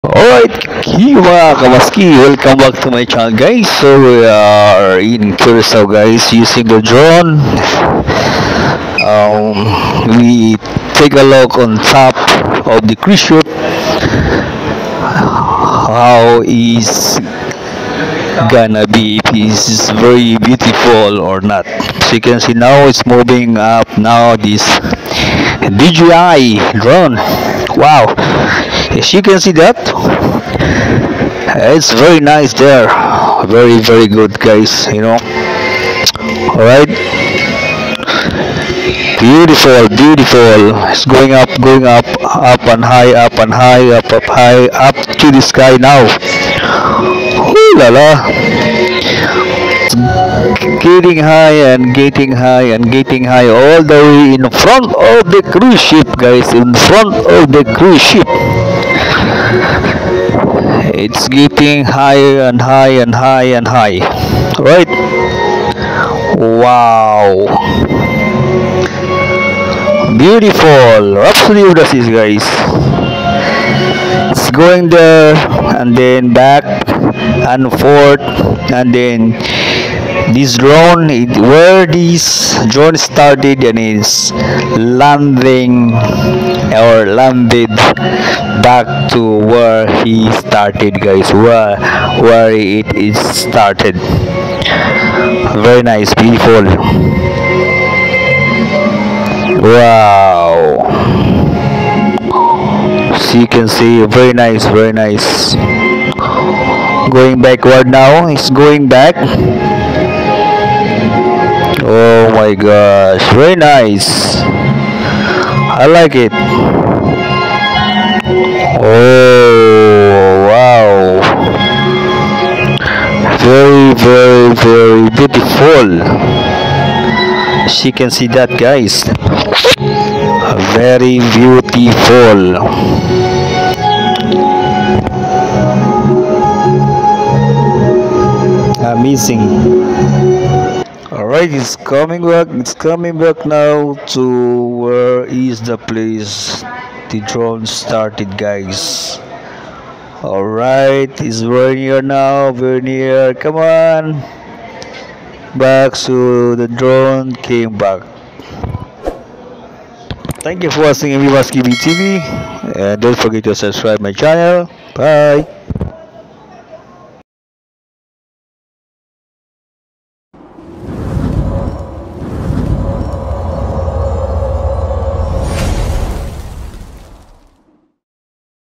Alright, mga kamaski, welcome back to my channel guys. So we are in Curacao guys using the drone. We take a look on top of the cruise ship. How is gonna be, if it's very beautiful or not. So you can see now it's moving up now, this DJI drone. Wow, yes, you can see that. It's very nice there. Very good guys, all right. Beautiful. It's going up and high, up high, up to the sky now. Ooh la la. Getting high and getting high and getting high, all the way in front of the cruise ship guys, in front of the cruise ship. It's getting higher and high and high and high, right? Wow, beautiful. Absolutely beautiful guys. It's going there and then back and forth, and then this drone, where this drone started and is landing or landed back to where he started guys, where it is started. Very nice, beautiful. Wow, so you can see, very nice. Going backward now, it's going back. Oh my gosh, very nice. I like it. Oh wow, very beautiful. She can see that guys. Very beautiful. Amazing. Alright, it's coming back. It's coming back now to where is the place the drone started, guys. Alright, it's very near now. Very near. Come on. Back. So the drone came back. Thank you for watching MVBasKB TV. And don't forget to subscribe my channel. Bye.